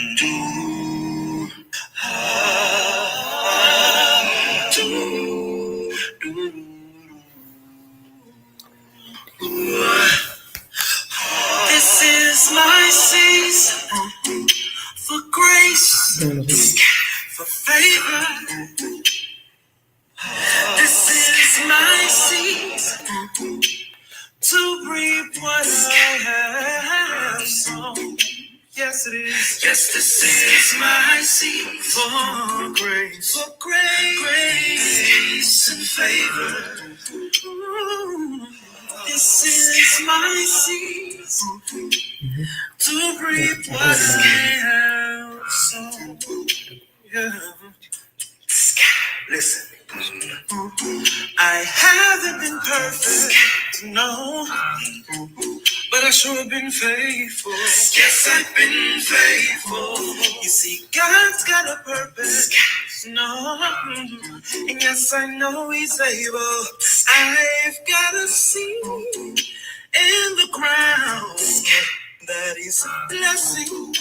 This is my season for grace, for favor. This is my season to reap what I have sown. Yes, it is. Yes, this is my season for grace and favor. This is my season to reap what I have sown. Yeah. Listen, I haven't been perfect, no, but I sure have been faithful. Yes, I've been faithful. You see, God's got a purpose, no, and yes, I know He's able. I've got a seed in the ground that He's blessing.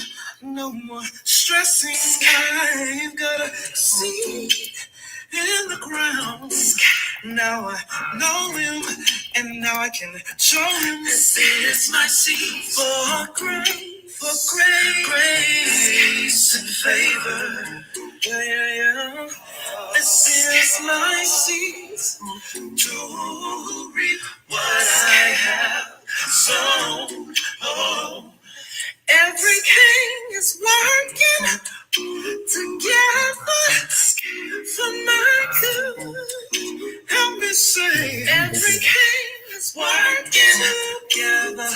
No more stressing. I've got a seed in the ground. Now I know Him, and now I can show Him. This is my seed for grace and favor. Yeah. This is my seed to reap what I have sown. Oh. Everything is working together for my good. Help me say, everything is working together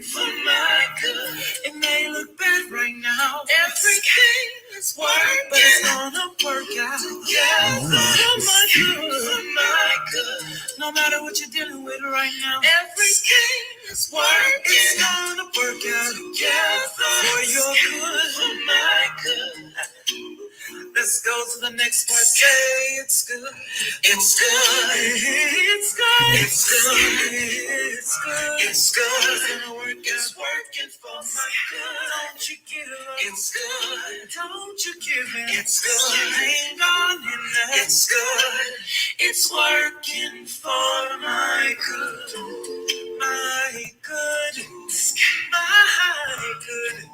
for my good. It may look bad right now. Everything is working, but it's gonna work out together for my good. No matter what you're dealing with right now, everything is working. It's gonna work out together for your good, for my good. Let's go to the next part. Say it's good. It's good. It's good. It's good. It's good. It's good. It's gonna work out. It's working for my good. Don't you give up. It's good. Don't you give in. It's good. Hang on in there. It's good. It's working for my good. My good. My good.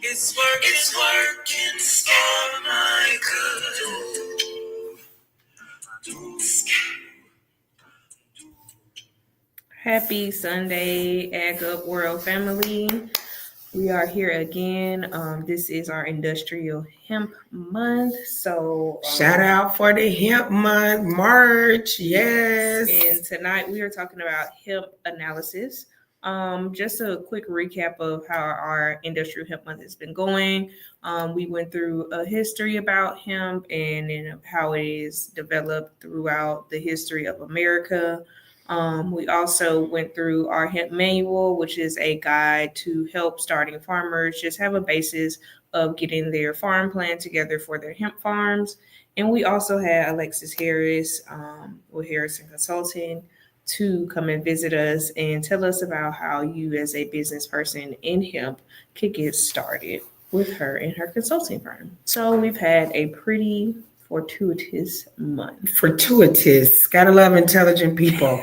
It's working for my good. Happy Sunday, AgUP World family. We are here again. This is our industrial hemp month. So shout out for the Hemp Month, March. Yes. And tonight we are talking about hemp analysis. Just a quick recap of how our industrial hemp month has been going. We went through a history about hemp and then how it is developed throughout the history of America. We also went through our hemp manual, which is a guide to help starting farmers just have a basis of getting their farm plan together for their hemp farms. And we also had Alexis Harris with Harrison Consulting to come and visit us and tell us about how you as a business person in hemp could get started with her and her consulting firm. So we've had a pretty fortuitous month. Fortuitous. Gotta love intelligent people.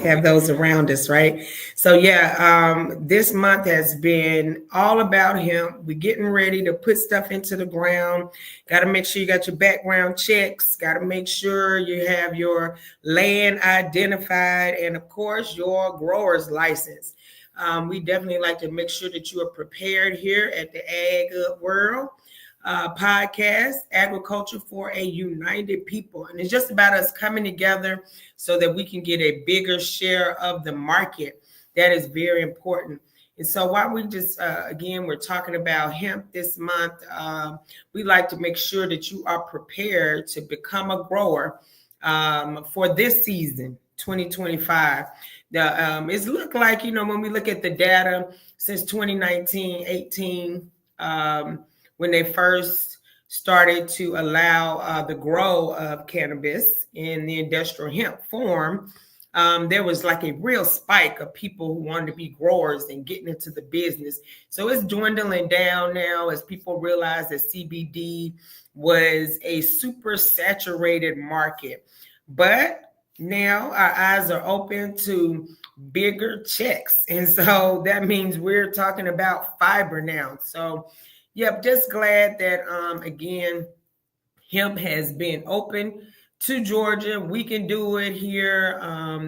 Have those around us, right? So yeah, this month has been all about hemp. We're getting ready to put stuff into the ground. Got to make sure you got your background checks. Got to make sure you have your land identified, and of course your grower's license. We definitely like to make sure that you are prepared here at the AgUP World podcast, Agriculture for a United People. And it's just about us coming together so that we can get a bigger share of the market. That is very important. And so while we just, again, we're talking about hemp this month, we like to make sure that you are prepared to become a grower for this season, 2025. It's look like, when we look at the data since 2019, 18, when they first started to allow the grow of cannabis in the industrial hemp form, there was like a real spike of people who wanted to be growers and getting into the business. So it's dwindling down now as people realize that CBD was a super saturated market. But now our eyes are open to bigger checks. And so that means we're talking about fiber now. So, yep, just glad that, again, hemp has been open to Georgia. We can do it here.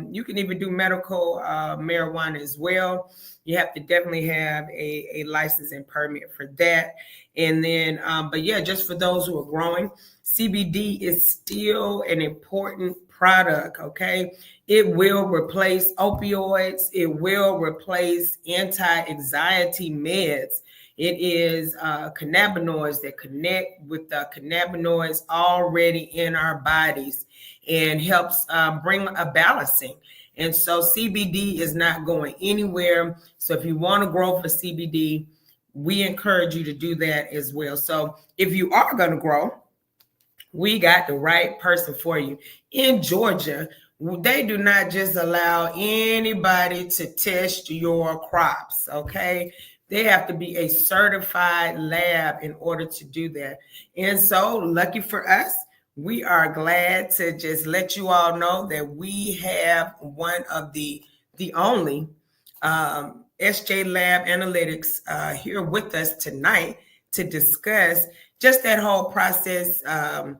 You can even do medical marijuana as well. You have to definitely have a license and permit for that. And then, but yeah, just for those who are growing, CBD is still an important product, okay? It will replace opioids. It will replace anti-anxiety meds. It is cannabinoids that connect with the cannabinoids already in our bodies and helps bring a balancing. And so CBD is not going anywhere. So if you want to grow for CBD, we encourage you to do that as well. So if you are going to grow, we got the right person for you. In Georgia, they do not just allow anybody to test your crops, okay? They have to be a certified lab in order to do that. And so, lucky for us, we are glad to just let you all know that we have one of the only SJ Lab Analytics here with us tonight to discuss just that whole process, the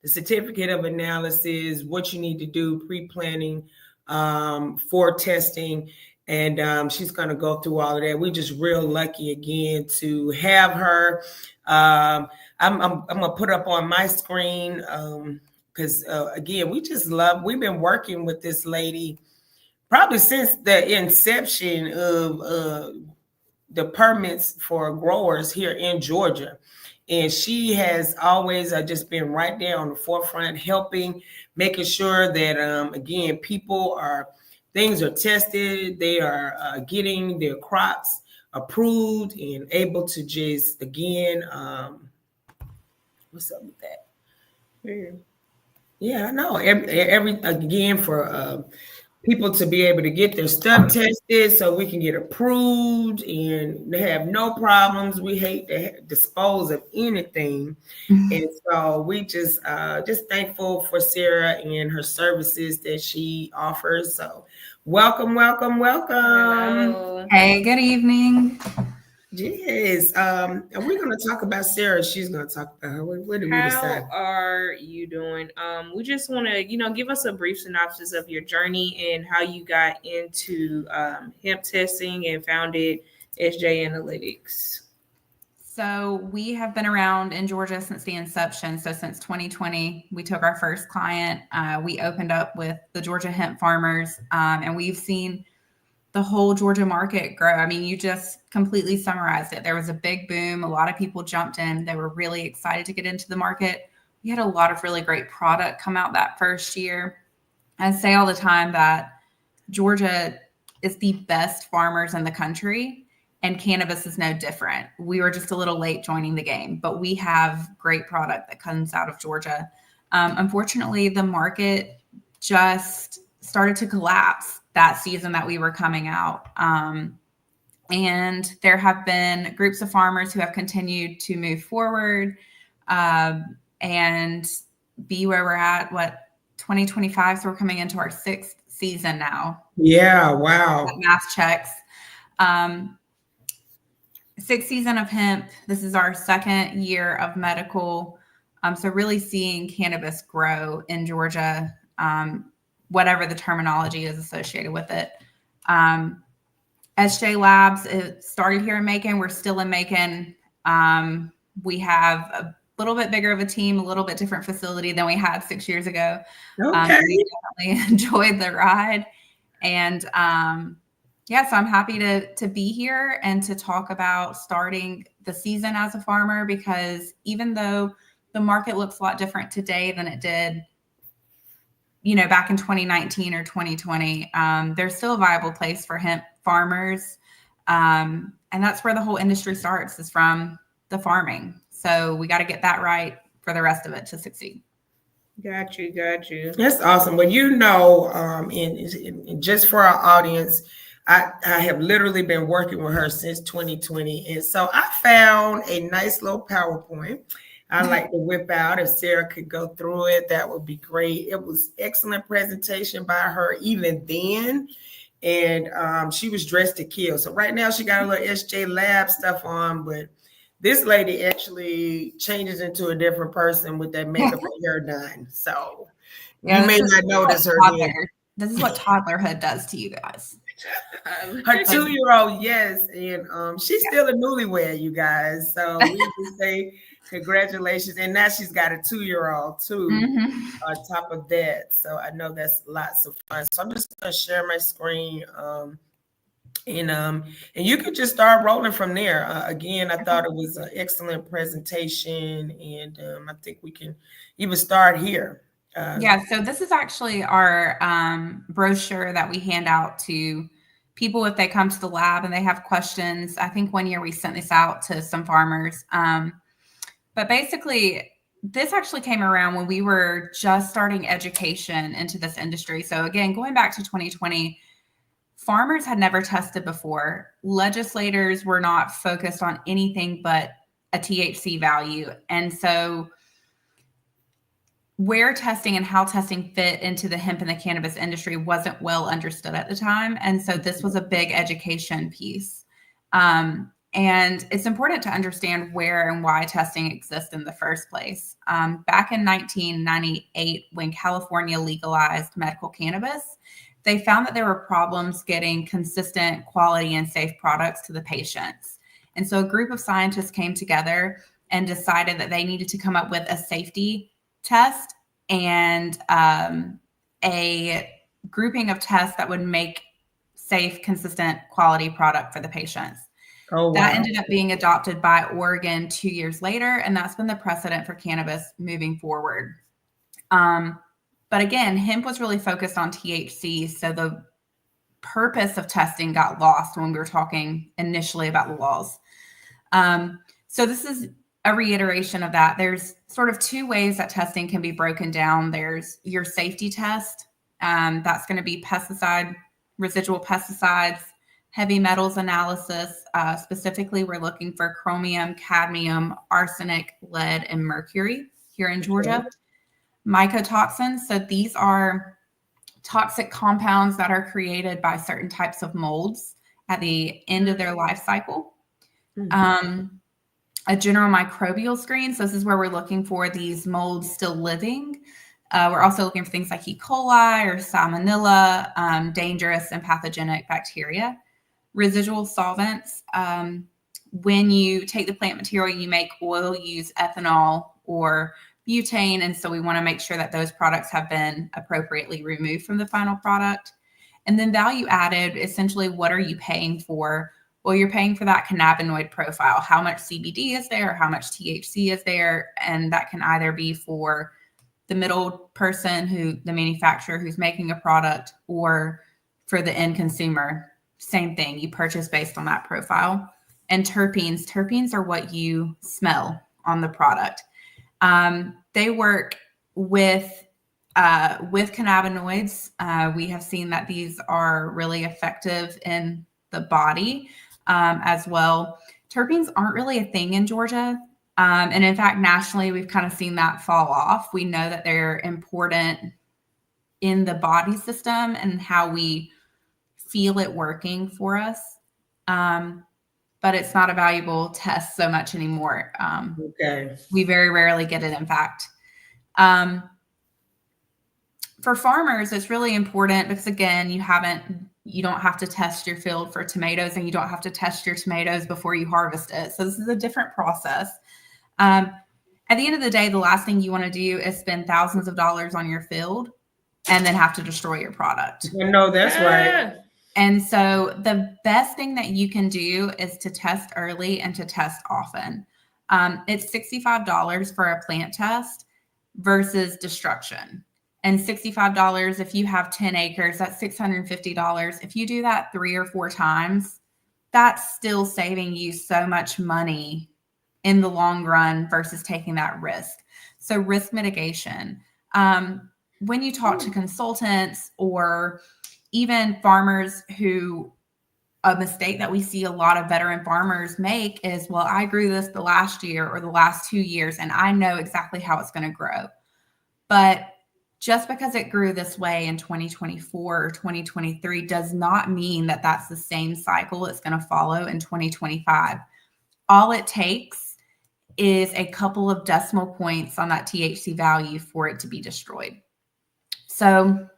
certificate of analysis, what you need to do, pre-planning for testing. And she's going to go through all of that. We're just real lucky again to have her. I'm going to put up on my screen because, again, we've been working with this lady probably since the inception of the permits for growers here in Georgia. And she has always just been right there on the forefront, helping, making sure that, again, things are tested. They are getting their crops approved and able to just, again, what's up with that? Yeah, I know. Every again, for people to be able to get their stuff tested so we can get approved and have no problems. We hate to dispose of anything. And so we just thankful for Sarah and her services that she offers. So welcome. Hello. Hey, good evening. Yes. And we're going to talk about Sarah. She's going to talk about her. What did we decide? How are you doing? We just want to, give us a brief synopsis of your journey and how you got into hemp testing and founded SJ Analytics. So we have been around in Georgia since the inception. So since 2020, we took our first client. We opened up with the Georgia hemp farmers, and we've seen the whole Georgia market grow. I mean, you just completely summarized it. There was a big boom. A lot of people jumped in. They were really excited to get into the market. We had a lot of really great product come out that first year. I say all the time that Georgia is the best farmers in the country, and cannabis is no different. We were just a little late joining the game, but we have great product that comes out of Georgia. Unfortunately, the market just started to collapse that season that we were coming out. And there have been groups of farmers who have continued to move forward and be where we're at, 2025. So we're coming into our 6th season now. Yeah, wow. Math checks. 6th season of hemp. This is our 2nd year of medical. So really seeing cannabis grow in Georgia, whatever the terminology is associated with it. SJ Labs, it started here in Macon. We're still in Macon. We have a little bit bigger of a team, a little bit different facility than we had 6 years ago. Okay. We definitely enjoyed the ride. And so I'm happy to be here and to talk about starting the season as a farmer, because even though the market looks a lot different today than it did back in 2019 or 2020, there's still a viable place for hemp farmers. And that's where the whole industry starts, is from the farming. So we got to get that right for the rest of it to succeed. Got you. That's awesome. Well, and just for our audience, I have literally been working with her since 2020. And so I found a nice little PowerPoint I like to whip out. If Sarah could go through it, that would be great. It was excellent presentation by her even then. And she was dressed to kill. So right now she got a little SJ Lab stuff on, but this lady actually changes into a different person with that makeup and hair done. So you may not notice her then. This is what toddlerhood does to you guys. Her 2-year-old, yes, and she's still a newlywed, you guys. So we can say congratulations. And now she's got a 2-year-old too, on top of that. So I know that's lots of fun. So I'm just gonna share my screen. And you could just start rolling from there. Again, I thought it was an excellent presentation, and I think we can even start here. So this is actually our brochure that we hand out to people if they come to the lab and they have questions. I think one year we sent this out to some farmers. But basically, this actually came around when we were just starting education into this industry. So again, going back to 2020, farmers had never tested before. Legislators were not focused on anything but a THC value. And so where testing and how testing fit into the hemp and the cannabis industry wasn't well understood at the time. And so this was a big education piece. And it's important to understand where and why testing exists in the first place. Back in 1998, when California legalized medical cannabis, they found that there were problems getting consistent quality and safe products to the patients. And so a group of scientists came together and decided that they needed to come up with a safety test and a grouping of tests that would make safe, consistent quality product for the patients. Oh, wow. That ended up being adopted by Oregon 2 years later, and that's been the precedent for cannabis moving forward. But again, hemp was really focused on THC, so the purpose of testing got lost when we were talking initially about the laws. So this is a reiteration of that. There's sort of two ways that testing can be broken down. There's your safety test. That's going to be residual pesticides, heavy metals analysis. Specifically, we're looking for chromium, cadmium, arsenic, lead, and mercury here in Georgia. Mycotoxins. So these are toxic compounds that are created by certain types of molds at the end of their life cycle. A general microbial screen. So this is where we're looking for these molds still living. We're also looking for things like E. coli or salmonella, dangerous and pathogenic bacteria. Residual solvents. When you take the plant material, you make oil, use ethanol or butane. And so we want to make sure that those products have been appropriately removed from the final product. And then value added, essentially, what are you paying for? Well, you're paying for that cannabinoid profile. How much CBD is there? How much THC is there? And that can either be for the middle person, the manufacturer who's making a product, or for the end consumer. Same thing. You purchase based on that profile. And terpenes. Terpenes are what you smell on the product. They work with cannabinoids. We have seen that these are really effective in the body as well. Terpenes aren't really a thing in Georgia. And in fact, nationally, we've kind of seen that fall off. We know that they're important in the body system and how we feel it working for us. But it's not a valuable test so much anymore. We very rarely get it, in fact. For farmers, it's really important because, again, you don't have to test your field for tomatoes, and you don't have to test your tomatoes before you harvest it. So this is a different process. At the end of the day, the last thing you want to do is spend thousands of dollars on your field and then have to destroy your product. No, that's right. And so the best thing that you can do is to test early and to test often. It's $65 for a plant test versus destruction. And $65, if you have 10 acres, that's $650. If you do that 3 or 4 times, that's still saving you so much money in the long run versus taking that risk. So risk mitigation. When you talk to consultants or even farmers who, a mistake that we see a lot of veteran farmers make is, well, I grew this the last year or the last 2 years, and I know exactly how it's going to grow. But just because it grew this way in 2024 or 2023 does not mean that that's the same cycle it's going to follow in 2025. All it takes is a couple of decimal points on that THC value for it to be destroyed. So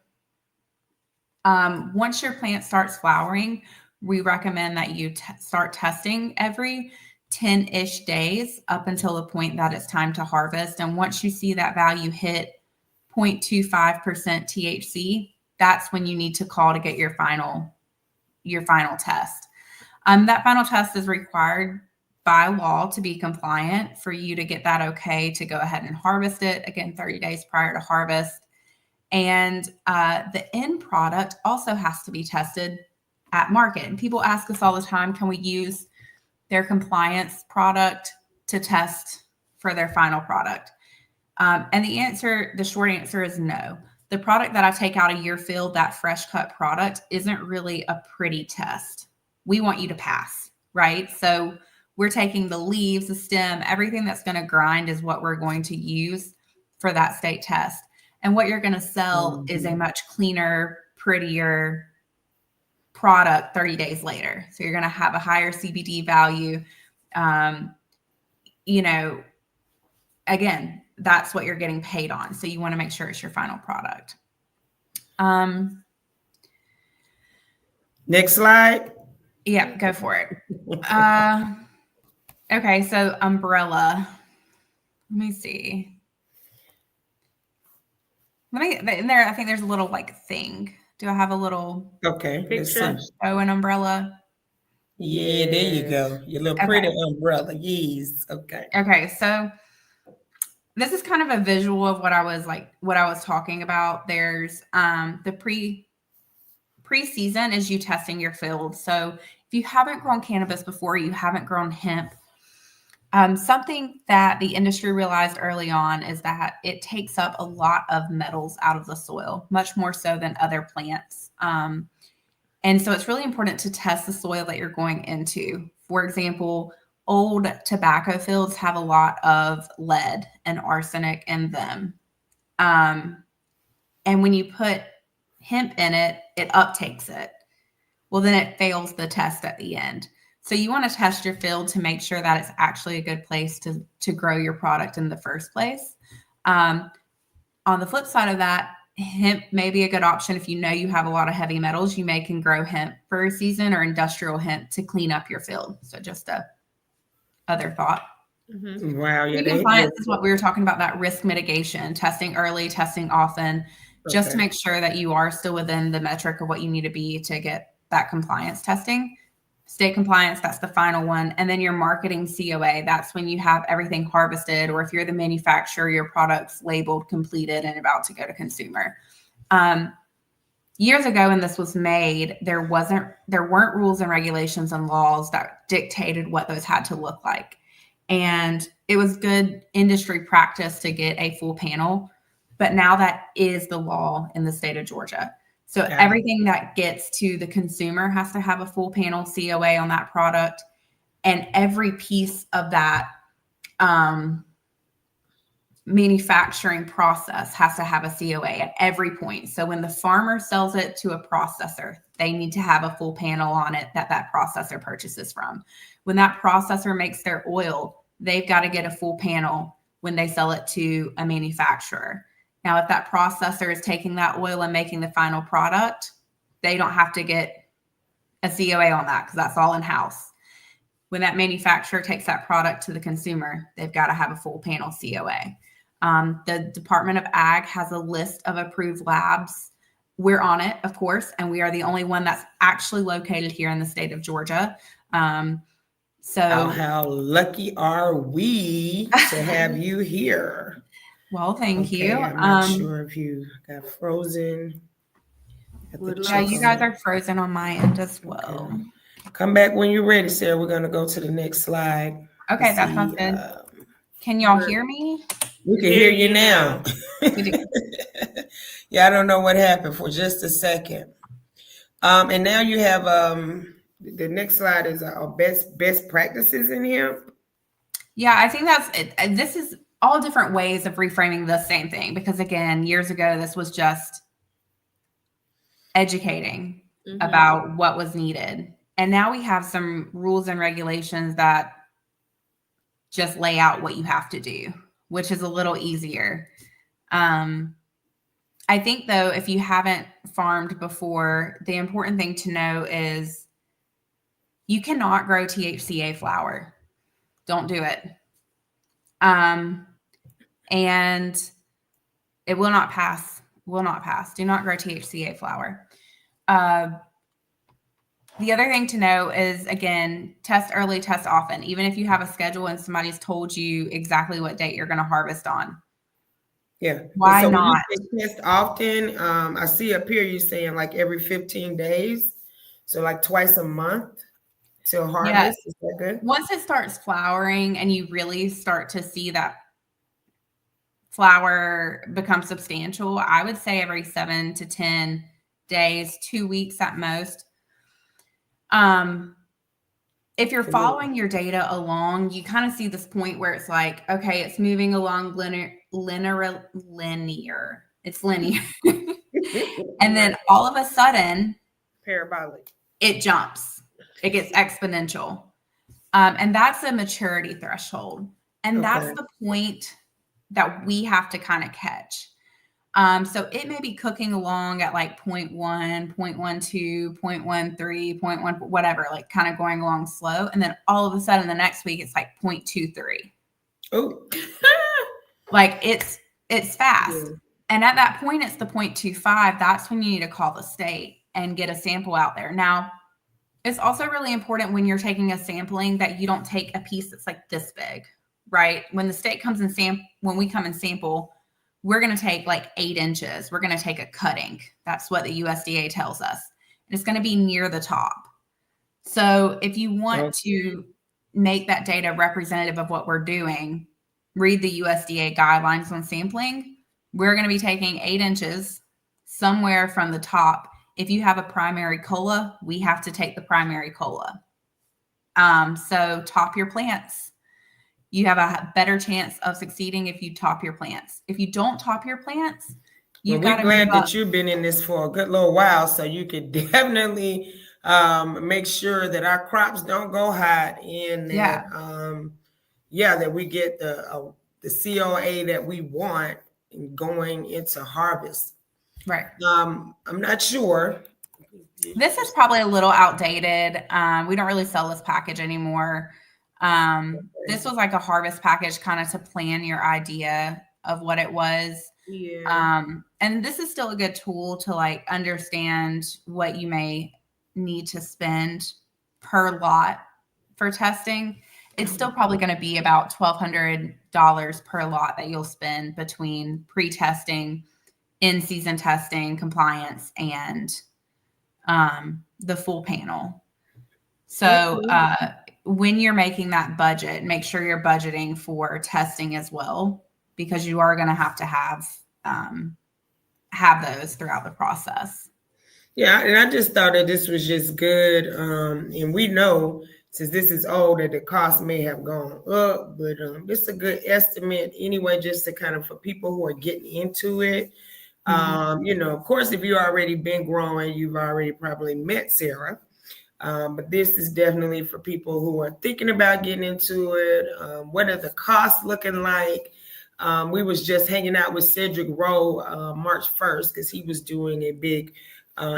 once your plant starts flowering, we recommend that you start testing every 10-ish days up until the point that it's time to harvest. And once you see that value hit 0.25% THC, that's when you need to call to get your final test. That final test is required by law to be compliant for you to get that okay to go ahead and harvest it, again, 30 days prior to harvest. And the end product also has to be tested at market. And people ask us all the time, can we use their compliance product to test for their final product? And the short answer is no. The product that I take out of your field, that fresh cut product, isn't really a pretty test. We want you to pass, right? So we're taking the leaves, the stem, everything that's going to grind is what we're going to use for that state test. And what you're going to sell is a much cleaner, prettier product 30 days later. So you're going to have a higher CBD value. Again, that's what you're getting paid on. So you want to make sure it's your final product. Next slide. Yeah, go for it. Okay, so umbrella. Let me see. I think there's a little thing. Do I have a little picture? Oh, an umbrella? Yeah, there you go. Your little pretty umbrella. Yes. Okay. Okay, so this is kind of a visual of what I was talking about. There's the pre-season is you testing your field. So if you haven't grown cannabis before, you haven't grown hemp, something that the industry realized early on is that it takes up a lot of metals out of the soil, much more so than other plants. And so it's really important to test the soil that you're going into. For example, old tobacco fields have a lot of lead and arsenic in them. And when you put hemp in it, it uptakes it. Well, then it fails the test at the end. So you want to test your field to make sure that it's actually a good place to grow your product in the first place. On the flip side of that, hemp may be a good option if you know you have a lot of heavy metals. You can grow hemp for a season or industrial hemp to clean up your field. So just a other thought. Mm-hmm. Wow. Yeah, compliance is what we were talking about, that risk mitigation, testing early, testing often, just to make sure that you are still within the metric of what you need to be to get that compliance testing. State compliance, that's the final one. And then your marketing COA, that's when you have everything harvested, or if you're the manufacturer, your product's labeled, completed, and about to go to consumer. Years ago when this was made, there weren't rules and regulations and laws that dictated what those had to look like. And it was good industry practice to get a full panel, but now that is the law in the state of Georgia. So everything that gets to the consumer has to have a full panel COA on that product. And every piece of that manufacturing process has to have a COA at every point. So when the farmer sells it to a processor, they need to have a full panel on it that processor purchases from. When that processor makes their oil, they've got to get a full panel when they sell it to a manufacturer. Now, if that processor is taking that oil and making the final product, they don't have to get a COA on that because that's all in-house. When that manufacturer takes that product to the consumer, they've got to have a full panel COA. The Department of Ag has a list of approved labs. We're on it, of course, and we are the only one that's actually located here in the state of Georgia. So how lucky are we to have you here? Well, thank you. I'm not sure if you got frozen. Yeah, you guys are frozen on my end as well. Okay. Come back when you're ready, Sarah. We're going to go to the next slide. Okay, that sounds good. Can y'all hear me? We can hear you now. We do. Yeah, I don't know what happened for just a second. And now you have the next slide is our best practices in hemp. Yeah, I think that's it. This is all different ways of reframing the same thing, because again, years ago, this was just educating about what was needed. And now we have some rules and regulations that just lay out what you have to do, which is a little easier. I think, though, if you haven't farmed before, the important thing to know is you cannot grow THCA flower. Don't do it. And it will not pass. Will not pass. Do not grow THCA flower. The other thing to know is, again, test early, test often. Even if you have a schedule and somebody's told you exactly what date you're going to harvest on. Yeah. Why so not? When you test often, I see up here you saying like every 15 days. So like twice a month till harvest. Yeah. Is that good? Once it starts flowering and you really start to see that flower become substantial, I would say every 7 to 10 days, 2 weeks at most. If you're following your data along, you kind of see this point where it's like, okay, it's moving along linear. It's linear. And then all of a sudden, Parabolic. it jumps. It gets exponential. And that's a maturity threshold. And that's the point that we have to kind of catch. So it may be cooking along at like 0.1, 0.12, 0.13, 0.1, whatever, like kind of going along slow. And then all of a sudden the next week it's like 0.23. Oh, Like it's fast. Yeah. And at that point, it's the 0.25. That's when you need to call the state and get a sample out there. Now, it's also really important when you're taking a sampling that you don't take a piece that's like this big, right? When the state comes and when we come and sample, we're going to take like 8 inches. We're going to take a cutting. That's what the USDA tells us. And it's going to be near the top. So if you want to make that data representative of what we're doing, read the USDA guidelines on sampling. We're going to be taking 8 inches somewhere from the top. If you have a primary cola, we have to take the primary cola. So top your plants. You have a better chance of succeeding if you top your plants. If you don't top your plants, you've got to we're glad that you've been in this for a good little while, so you could definitely make sure that our crops don't go hot and that that we get the COA that we want going into harvest. Right. I'm not sure. This is probably a little outdated. We don't really sell this package anymore. This was like a harvest package kind of to plan your idea of what it was. Yeah. And this is still a good tool to like understand what you may need to spend per lot for testing. It's still probably going to be about $1,200 per lot that you'll spend between pre-testing, in-season testing, compliance, and the full panel. So when you're making that budget, make sure you're budgeting for testing as well, because you are going to have those throughout the process. Yeah, and I just thought that this was just good. And we know, since this is old, that the cost may have gone up, but this is a good estimate anyway, just to kind of for people who are getting into it. Of course, if you've already been growing, you've already probably met Sarah. But this is definitely for people who are thinking about getting into it. What are the costs looking like? We was just hanging out with Cedric Rowe March 1st because he was doing a big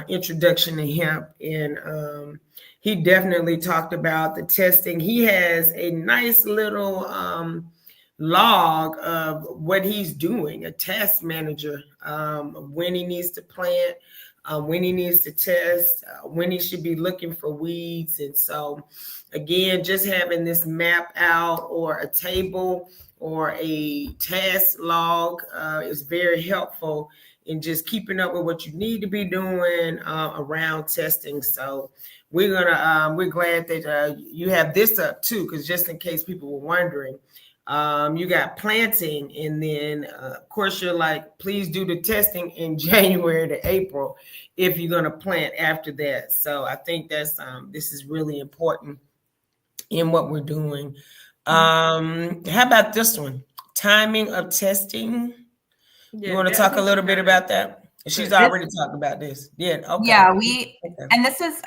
introduction to hemp, and he definitely talked about the testing. He has a nice little log of what he's doing, a task manager, when he needs to plant, when he needs to test, when he should be looking for weeds. And so again, just having this map out or a table or a task log is very helpful in just keeping up with what you need to be doing around testing. So we're glad that you have this up too, because just in case people were wondering, You got planting, and then of course you're like, please do the testing in January to April if you're going to plant after that. So I think that's this is really important in what we're doing. How about this one? Timing of testing. You want to talk a little bit about that? She's already talked about this. Yeah. Okay. Yeah, and this is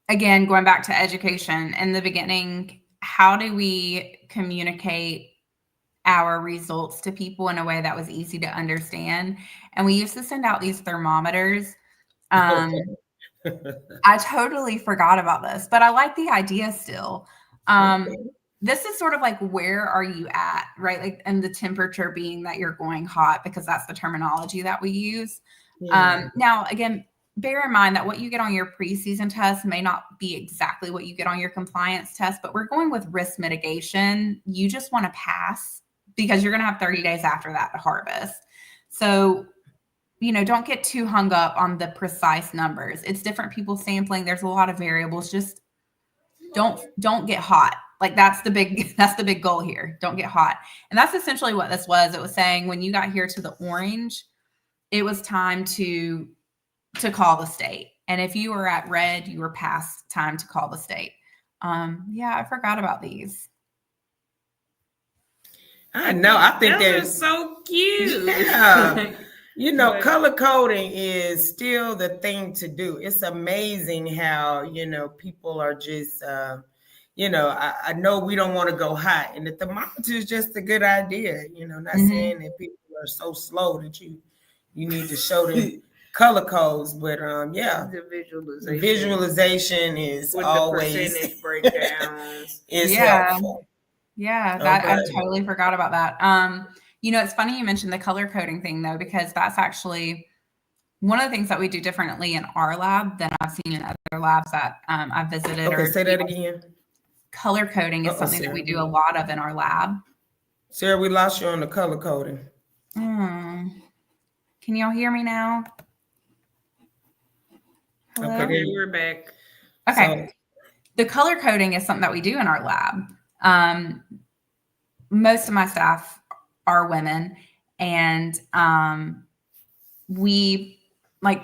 again going back to education in the beginning. How do we communicate our results to people in a way that was easy to understand? And we used to send out these thermometers. I totally forgot about this, but I like the idea still. This is sort of like, where are you at, right? Like, and the temperature being that you're going hot, because that's the terminology that we use. Yeah. Now, again, bear in mind that what you get on your preseason test may not be exactly what you get on your compliance test, but we're going with risk mitigation. You just want to pass, because you're going to have 30 days after that to harvest. So, don't get too hung up on the precise numbers. It's different people sampling. There's a lot of variables. Just don't get hot. Like that's the big goal here. Don't get hot. And that's essentially what this was. It was saying when you got here to the orange, it was time to call the state. And if you were at red, you were past time to call the state. Yeah, I forgot about these. I know. I think they're so cute. Yeah. Color coding is still the thing to do. It's amazing how, people are just, I know we don't want to go hot, and the thermometer is just a good idea. Not saying that people are so slow that you need to show them color codes, but yeah, the visualization is with always the percentage breakdowns is helpful. Yeah, I totally forgot about that. It's funny you mentioned the color coding thing though, because that's actually one of the things that we do differently in our lab than I've seen in other labs that I've visited. Okay, say that again. Color coding is something that we do a lot of in our lab. Sarah, we lost you on the color coding. Can y'all hear me now? Hello? Okay, we're back. Okay. So, the color coding is something that we do in our lab. Most of my staff are women, and we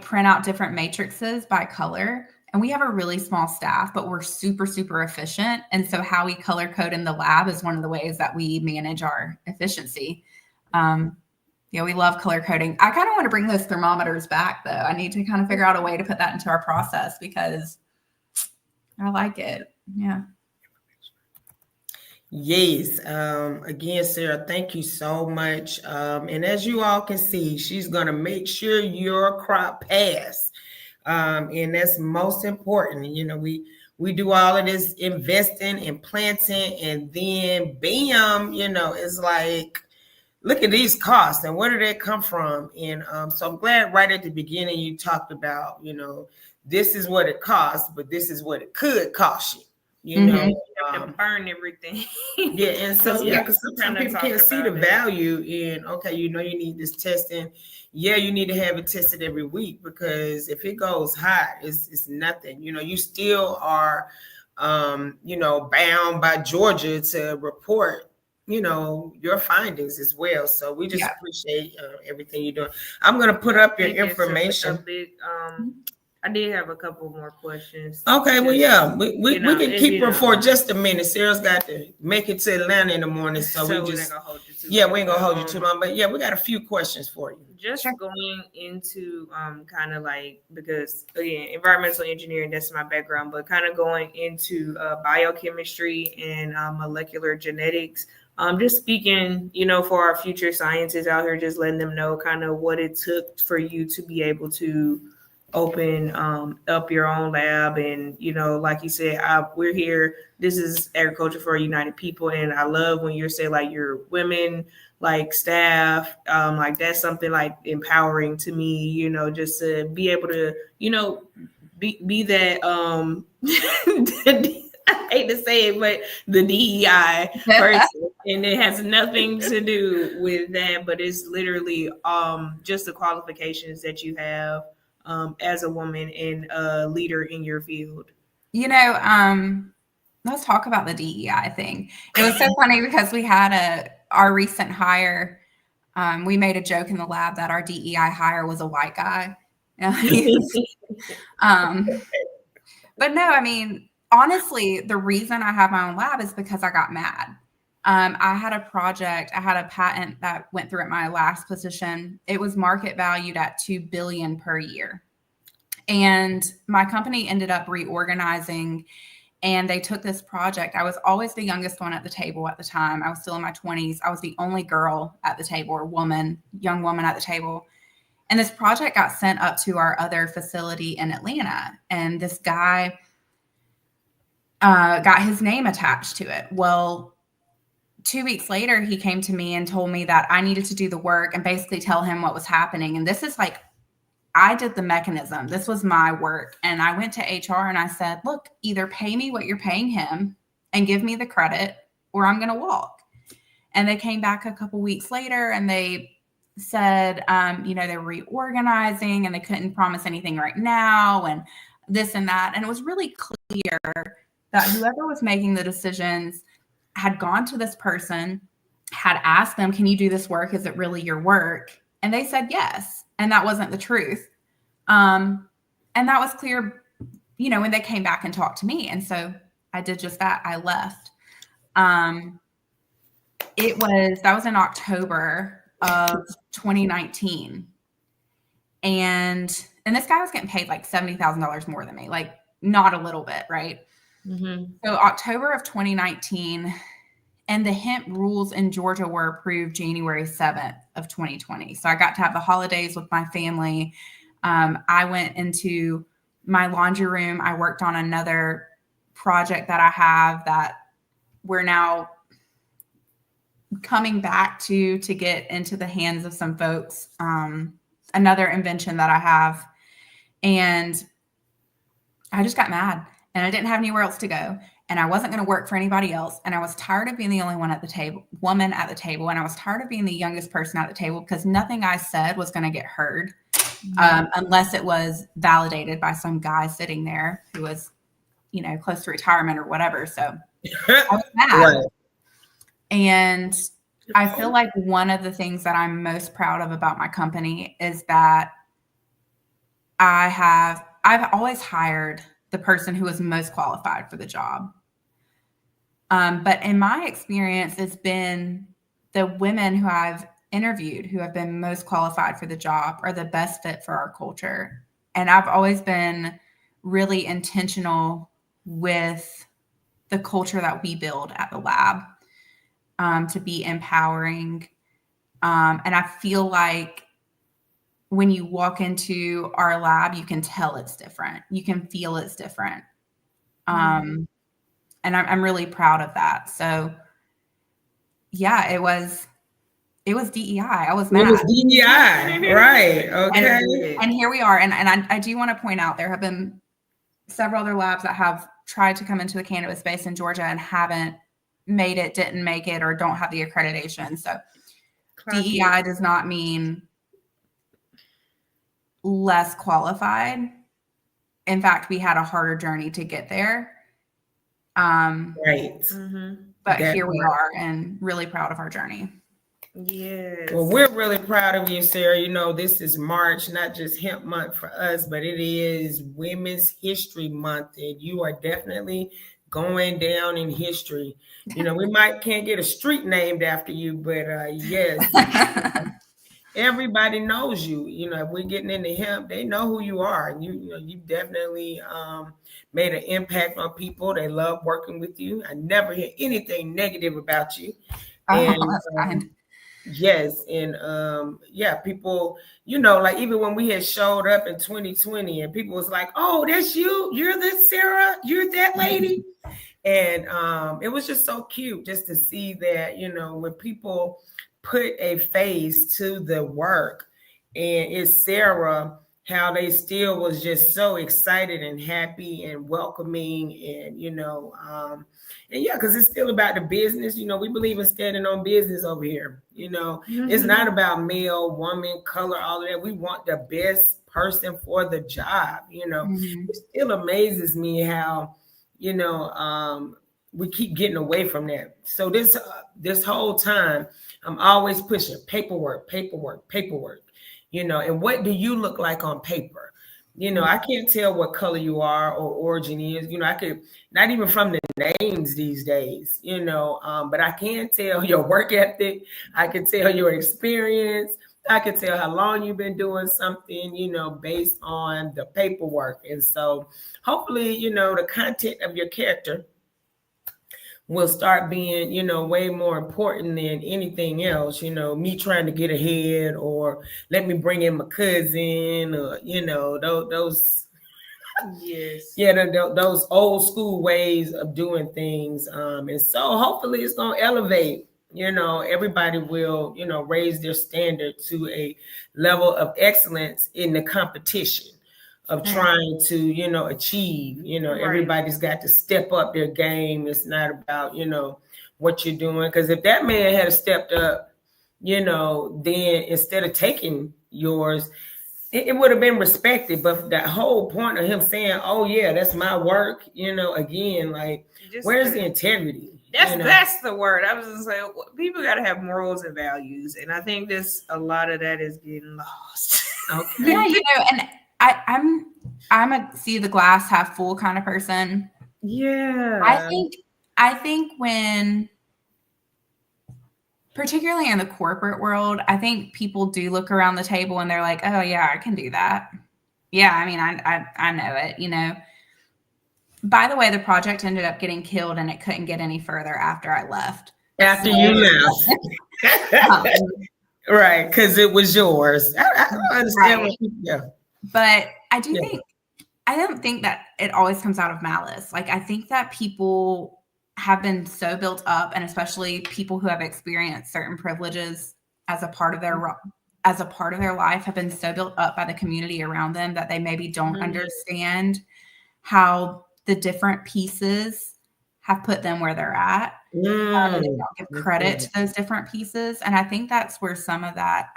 print out different matrices by color. And we have a really small staff, but we're super, super efficient. And so how we color code in the lab is one of the ways that we manage our efficiency. We love color coding. I kind of want to bring those thermometers back, though. I need to kind of figure out a way to put that into our process because I like it. Yeah. Yes. Again, Sarah, thank you so much. And as you all can see, she's going to make sure your crop pass. And that's most important. We do all of this investing and planting, and then bam, it's like, look at these costs and where did they come from? And so I'm glad right at the beginning you talked about, this is what it costs, but this is what it could cost you. You have to burn everything. Yeah, and so because sometimes people can't see the value in. Okay, you need this testing. Yeah, you need to have it tested every week, because if it goes hot, it's nothing. You still are, bound by Georgia to report, your findings as well. So we just appreciate everything you're doing. I'm going to put up your information. I did have a couple more questions. Okay, well, yeah, we can keep her for just a minute. Sarah's got to make it to Atlanta in the morning, so we just we ain't gonna hold you too long. But yeah, we got a few questions for you. Just going into kind of like, because again, environmental engineering, that's my background, but kind of going into biochemistry and molecular genetics. Just speaking, for our future scientists out here, just letting them know kind of what it took for you to be able to open up your own lab. And like you said, we're here, this is Agriculture for a United People, and I love when you're saying like your women like staff, like that's something like empowering to me, just to be able to be that I hate to say it, but the DEI person, and it has nothing to do with that, but it's literally just the qualifications that you have as a woman and a leader in your field. let's talk about the DEI thing. It was so funny because we had our recent hire. We made a joke in the lab that our DEI hire was a white guy. But no, I mean, honestly, the reason I have my own lab is because I got mad. I had a patent that went through at my last position. It was market valued at $2 billion per year. And my company ended up reorganizing, and they took this project. I was always the youngest one at the table at the time. I was still in my 20s. I was the only girl at the table, or young woman at the table. And this project got sent up to our other facility in Atlanta. And this guy got his name attached to it. Well, 2 weeks later, he came to me and told me that I needed to do the work and basically tell him what was happening. And this is like, I did the mechanism. This was my work. And I went to HR and I said, look, either pay me what you're paying him and give me the credit, or I'm going to walk. And they came back a couple weeks later and they said, they're reorganizing and they couldn't promise anything right now and this and that. And it was really clear that whoever was making the decisions had gone to this person, had asked them, can you do this work? Is it really your work? And they said yes. And that wasn't the truth. And that was clear, when they came back and talked to me. And so I did just that. I left. That was in October of 2019. And this guy was getting paid like $70,000 more than me, like not a little bit, right? Mm-hmm. So October of 2019, and the hemp rules in Georgia were approved January 7th of 2020. So I got to have the holidays with my family. I went into my laundry room. I worked on another project that I have that we're now coming back to get into the hands of some folks. Another invention that I have. And I just got mad and I didn't have anywhere else to go. And I wasn't going to work for anybody else. And I was tired of being the only woman at the table. And I was tired of being the youngest person at the table because nothing I said was going to get heard unless it was validated by some guy sitting there who was, close to retirement or whatever. So I was mad. Right. And I feel like one of the things that I'm most proud of about my company is that I've always hired the person who was most qualified for the job. But in my experience, it's been the women who I've interviewed who have been most qualified for the job are the best fit for our culture. And I've always been really intentional with the culture that we build at the lab to be empowering. And I feel like when you walk into our lab, you can tell it's different. You can feel it's different. And I'm really proud of that. So yeah, it was DEI. I was mad. It was DEI, right? Okay. And here we are. And I do want to point out there have been several other labs that have tried to come into the cannabis space in Georgia and haven't made it, didn't make it, or don't have the accreditation. So DEI does not mean less qualified. In fact, we had a harder journey to get there. Right. Mm-hmm. But here we are, and really proud of our journey. Yes. Well, we're really proud of you, Sarah. This is March, not just Hemp Month for us, but it is Women's History Month, and you are definitely going down in history. We can't get a street named after you, but yes. Everybody knows you. If we're getting into hemp, they know who you are. You definitely made an impact on people. They love working with you. I never hear anything negative about you. That's kind. Yes, and people, like even when we had showed up in 2020, and people was like, "Oh, that's you. You're this Sarah. You're that lady." And it was just so cute just to see that, when people put a face to the work, and it's Sarah, how they still was just so excited and happy and welcoming, and because it's still about the business. We believe in standing on business over here. Mm-hmm. It's not about male, woman, color, all of that. We want the best person for the job. Mm-hmm. It still amazes me how we keep getting away from that. So this whole time, I'm always pushing paperwork. And what do you look like on paper? I can't tell what color you are or origin is. I could not even from the names these days. But I can tell your work ethic. I can tell your experience. I can tell how long you've been doing something, based on the paperwork. And so hopefully, the content of your character will start being, way more important than anything else. Me trying to get ahead, or let me bring in my cousin, or, those. Yes. Yeah, those old school ways of doing things. And so hopefully it's going to elevate. Everybody will, raise their standard to a level of excellence in the competition of trying to, achieve. Right. Everybody's got to step up their game. It's not about, what you're doing. Because if that man had stepped up, then instead of taking yours, it would have been respected. But that whole point of him saying, oh, yeah, that's my work, again, like, where's the integrity? That's the word. I was just saying, people got to have morals and values. And I think a lot of that is getting lost. Okay. Yeah, and I'm a see the glass half full kind of person. Yeah. I think when, particularly in the corporate world, I think people do look around the table and they're like, oh yeah, I can do that. Yeah, I mean, I know it, By the way, the project ended up getting killed and it couldn't get any further after I left. After you left. Right, because it was yours. I don't understand. Right. But I don't think that it always comes out of malice. Like, I think that people have been so built up, and especially people who have experienced certain privileges as a part of their life have been so built up by the community around them that they maybe don't understand how the different pieces have put them where they're at. They don't give credit to those different pieces. And I think that's where some of that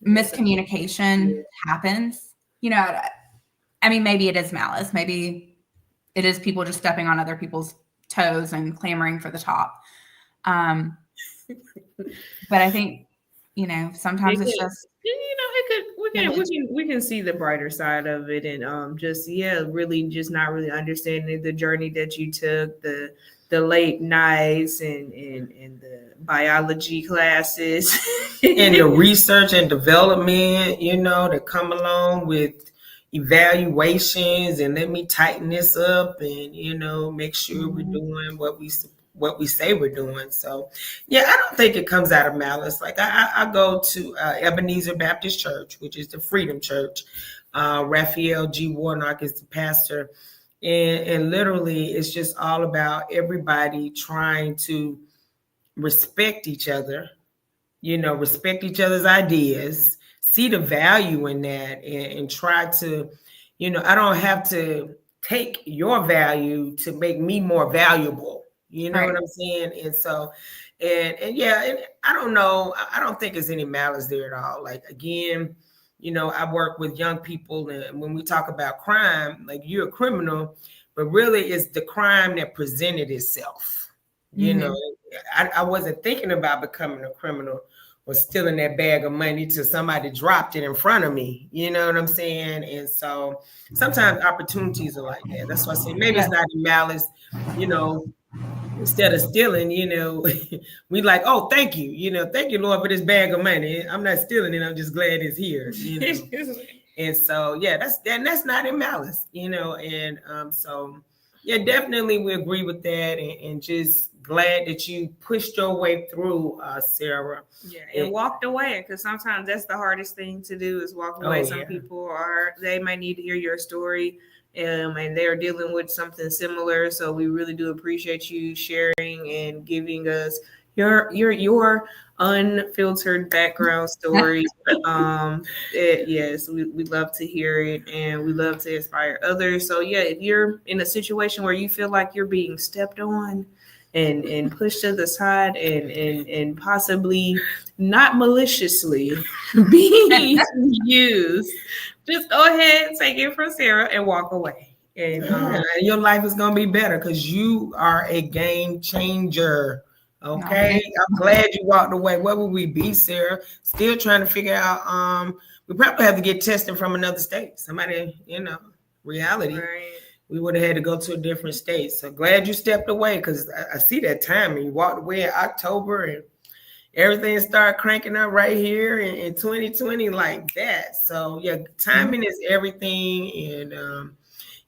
miscommunication happens. I mean, maybe it is malice. Maybe it is people just stepping on other people's toes and clamoring for the top. But I think, sometimes it's just, we can see the brighter side of it, and really just not really understanding the journey that you took, the late nights and the biology classes and the research and development, that come along with evaluations, and let me tighten this up and make sure we're doing what we say we're doing. So yeah, I don't think it comes out of malice. Like I go to Ebenezer Baptist Church, which is the Freedom Church. Raphael G. Warnock is the pastor, and literally it's just all about everybody trying to respect each other, respect each other's ideas, see the value in that, and try to, I don't have to take your value to make me more valuable. You know what I'm saying? And so, and yeah, and I don't know. I don't think there's any malice there at all. Like, again, I work with young people, and when we talk about crime, like, you're a criminal, but really it's the crime that presented itself. I wasn't thinking about becoming a criminal or stealing that bag of money till somebody dropped it in front of me. You know what I'm saying? And so sometimes opportunities are like that. That's why I say maybe it's not malice, instead of stealing, we like, oh, thank you, thank you, Lord, for this bag of money. I'm not stealing it. I'm just glad it's here. And so, yeah, that's not in malice, and so, yeah, definitely we agree with that, and just glad that you pushed your way through, Sarah. Yeah, and walked away, because sometimes that's the hardest thing to do is walk away. Some people they might need to hear your story. And they're dealing with something similar. So we really do appreciate you sharing and giving us your unfiltered background story. Yes, we love to hear it, and we love to inspire others. So yeah, if you're in a situation where you feel like you're being stepped on and pushed to the side and possibly not maliciously being used, just go ahead, take it from Sarah, and walk away. And And your life is gonna be better because you are a game changer. Okay. I'm glad you walked away. Where would we be, Sarah? Still trying to figure out. We probably have to get tested from another state. Somebody, reality. right. We would have had to go to a different state. So glad you stepped away because I see that time and you walked away in October and everything started cranking up right here in 2020 like that. So yeah, timing is everything. And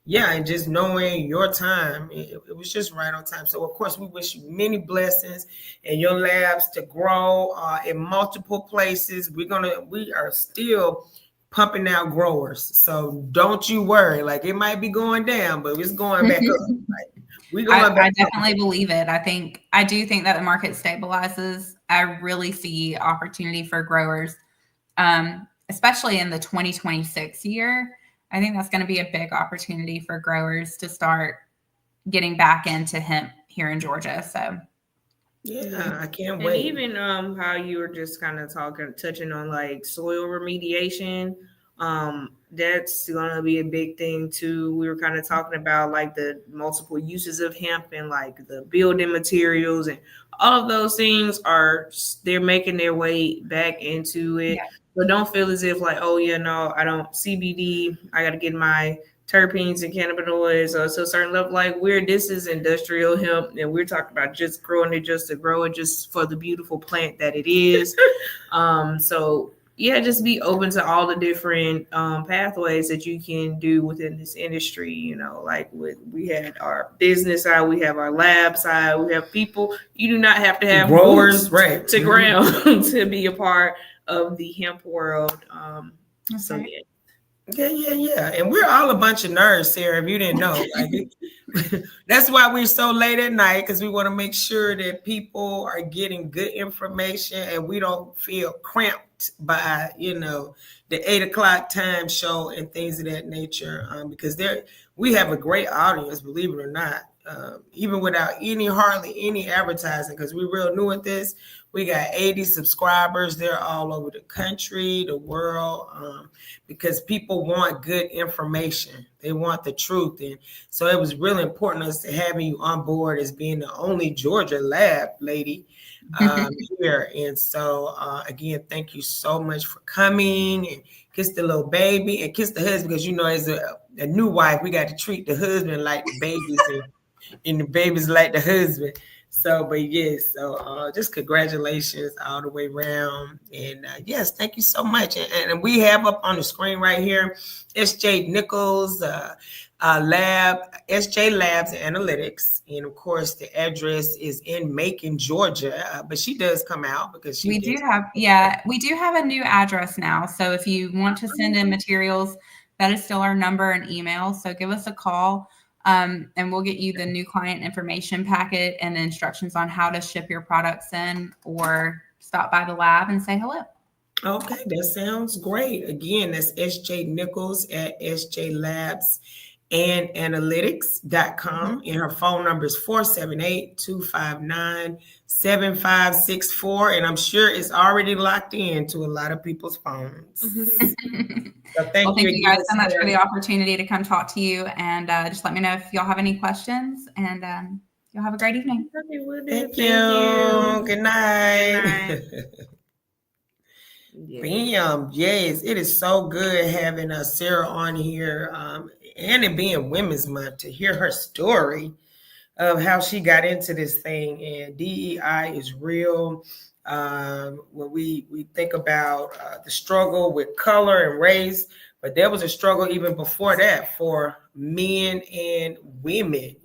and just knowing your time, it was just right on time. So of course we wish you many blessings and your labs to grow in multiple places. We are still pumping out growers. So don't you worry. Like it might be going down, but it's going back up. Like, I definitely believe it. I do think that the market stabilizes. I really see opportunity for growers, especially in the 2026 year. I think that's going to be a big opportunity for growers to start getting back into hemp here in Georgia. So yeah, I can't wait. And even how you were just kind of touching on like soil remediation. That's gonna be a big thing too. We were kind of talking about like the multiple uses of hemp and like the building materials and all of those things they're making their way back into it. Yeah. But don't feel as if like, oh yeah, no, I don't CBD. I got to get my terpenes and cannabinoids to a certain level. Like this is industrial hemp, and we're talking about just growing it just to grow it, just for the beautiful plant that it is. So yeah, just be open to all the different pathways that you can do within this industry. Like we had our business side, we have our lab side, we have people. You do not have to have growers, right, to ground to be a part of the hemp world. So yeah. Yeah. And we're all a bunch of nerds, Sarah, if you didn't know. That's why we're so late at night, because we want to make sure that people are getting good information and we don't feel cramped by, the 8:00 time show and things of that nature. Because we have a great audience, believe it or not. Even without hardly any advertising, because we're real new at this. We got 80 subscribers. They're all over the country, the world, because people want good information. They want the truth. And so it was really important to us to having you on board as being the only Georgia lab lady here. And so, again, thank you so much for coming, and kiss the little baby and kiss the husband, because, as a new wife, we got to treat the husband like the babies and the babies like the husband. So, but yes, so just congratulations all the way around. And yes, thank you so much. And we have up on the screen right here, SJ Nichols lab, SJ Labs Analytics. And of course, the address is in Macon, Georgia. But she does come out because we do have a new address now. So if you want to send in materials, that is still our number and email. So give us a call. And we'll get you the new client information packet and the instructions on how to ship your products in, or stop by the lab and say hello. Okay, that sounds great. Again, that's SJ Nichols at SJ Labs and Analytics.com. And her phone number is 478-259-7564. And I'm sure it's already locked in to a lot of people's phones. So thank you guys so much for the opportunity to come talk to you. And just let me know if y'all have any questions. And y'all have a great evening. Thank you. Good night. Bam. Yes, it is so good having Sarah on here, and it being Women's Month, to hear her story of how she got into this thing. And DEI is real. When we think about the struggle with color and race, but there was a struggle even before that for men and women.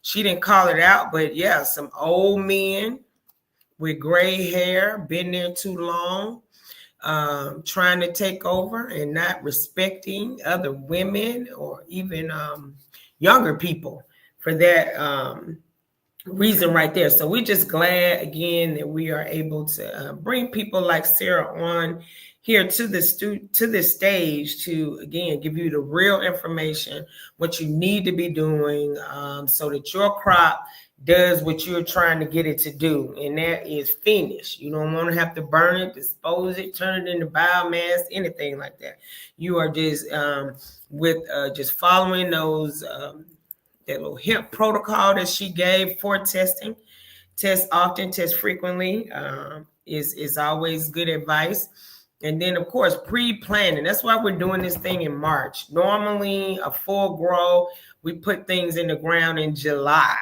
She didn't call it out, but yeah, some old men with gray hair, been there too long, trying to take over and not respecting other women or even younger people for that reason right there. So we're just glad, again, that we are able to bring people like Sarah on here to this stage to, again, give you the real information, what you need to be doing so that your crop does what you're trying to get it to do, and that is finish. You don't want to have to burn it, dispose it, turn it into biomass, anything like that. You are just just following those that little hemp protocol that she gave for testing. Test often, test frequently is always good advice. And then, of course, pre-planning. That's why we're doing this thing in March. Normally, a full grow, we put things in the ground in July.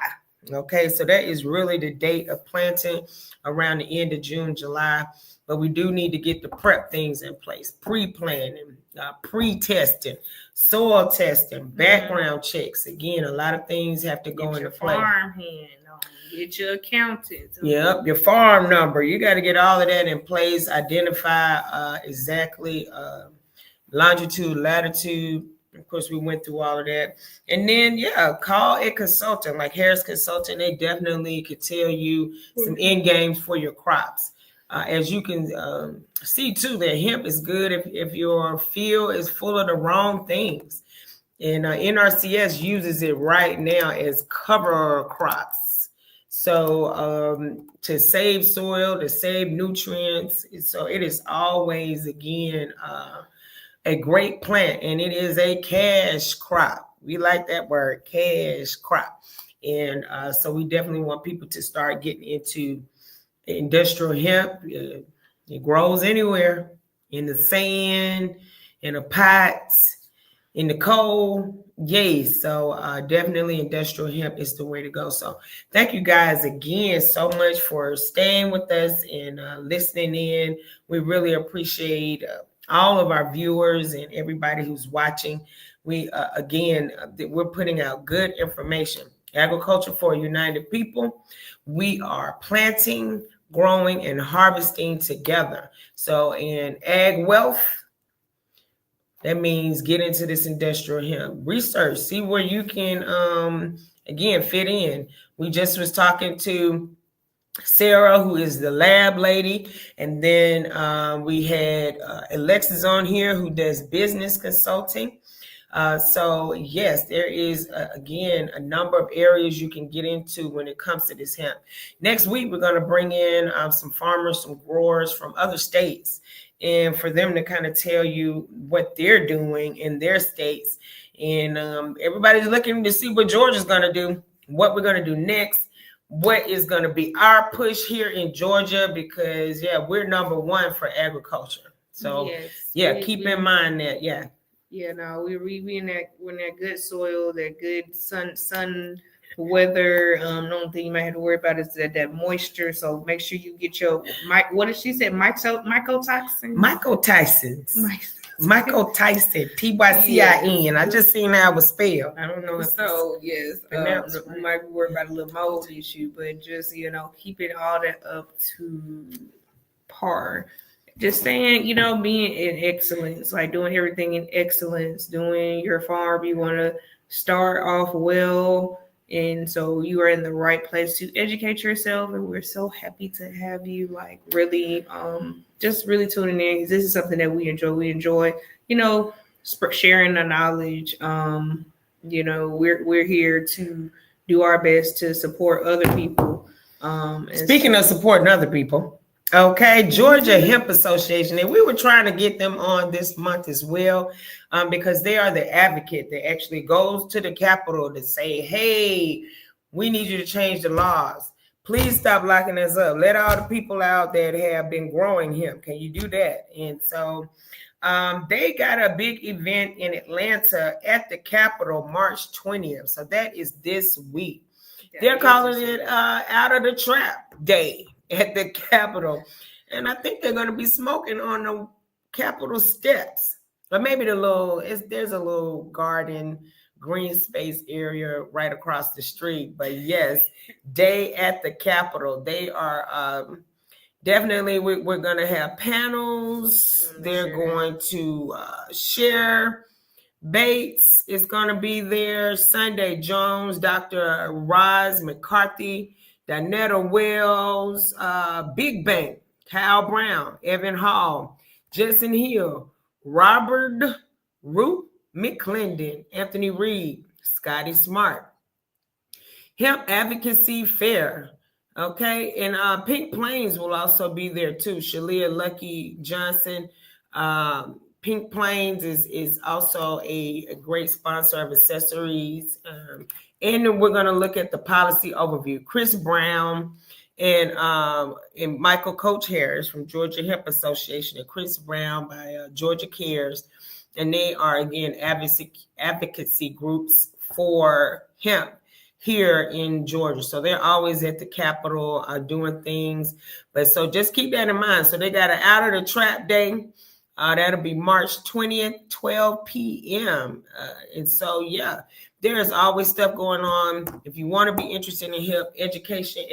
Okay, so that is really the date of planting, around the end of June, July. But we do need to get the prep things in place, pre-planning, pre-testing, soil testing, background checks. Again, a lot of things have to go into play. Farmhand, get your accountant. Yep, your farm number. You got to get all of that in place. Identify exactly longitude, latitude. Of course, we went through all of that. And then, call a consultant like Harris Consultant. They definitely could tell you some end games for your crops. As you can see, too, that hemp is good if your field is full of the wrong things. And NRCS uses it right now as cover crops. So to save soil, to save nutrients. So it is always, again, a great plant, and it is a cash crop. We like that word, cash crop. And so we definitely want people to start getting into industrial hemp. It grows anywhere, in the sand, in the pots, in the coal. Yay. So definitely industrial hemp is the way to go. So thank you guys again so much for staying with us and listening in. We really appreciate all of our viewers and everybody who's watching. We we're putting out good information. Agriculture for a United People. We are planting, growing, and harvesting together. So in Ag Wealth, that means get into this industrial hemp. Research, see where you can, again, fit in. We just was talking to Sarah, who is the lab lady. And then we had Alexis on here, who does business consulting. So yes, there is, again, a number of areas you can get into when it comes to this hemp. Next week, we're going to bring in some farmers, some growers from other states, and for them to kind of tell you what they're doing in their states. And everybody's looking to see what Georgia's going to do, what we're going to do next, what is going to be our push here in Georgia, because, we're number one for agriculture. So, keep in mind that, Yeah, no, we in that good soil, that good sun weather. The only thing you might have to worry about is that moisture. So make sure you get your what did she say? Mycotoxins. Michael Tyson, TYCIN. I just seen how it was spelled. I don't know. So yes, we might be worried about a little mold issue, but just keep it all that up to par. Just saying, being in excellence, like doing everything in excellence, doing your farm. You want to start off well. And so you are in the right place to educate yourself. And we're so happy to have you, like, really, just really tuning in. Because this is something that we enjoy. We enjoy, sharing the knowledge. We're here to do our best to support other people. Speaking of supporting other people. Okay, Georgia Hemp Association, and we were trying to get them on this month as well, because they are the advocate that actually goes to the Capitol to say, hey, we need you to change the laws. Please stop locking us up. Let all the people out that have been growing hemp. Can you do that? And so they got a big event in Atlanta at the Capitol March 20th. So that is this week. They're calling it Out of the Trap Day at the Capitol. And I think they're going to be smoking on the Capitol steps. Or maybe there's a little garden, green space area right across the street. But yes, day at the Capitol. They are definitely, we're going to have panels. They're going to share. Bates is going to be there. Sunday Jones, Dr. Roz McCarthy, Donetta Wells, Big Bank, Kyle Brown, Evan Hall, Jensen Hill, Robert Root, McClendon, Anthony Reed, Scotty Smart, Hemp Advocacy Fair. Okay, and Pink Plains will also be there too. Shalia Lucky Johnson. Pink Plains is also a great sponsor of accessories. And then we're going to look at the policy overview. Chris Brown and Michael Coach Harris from Georgia Hemp Association, and Chris Brown by Georgia Cares. And they are, again, advocacy groups for hemp here in Georgia. So they're always at the Capitol doing things. But so just keep that in mind. So they got an Out of the Trap Day. That'll be March 20th, 12 p.m. And so, yeah, there's always stuff going on. If you want to be interested in hemp, education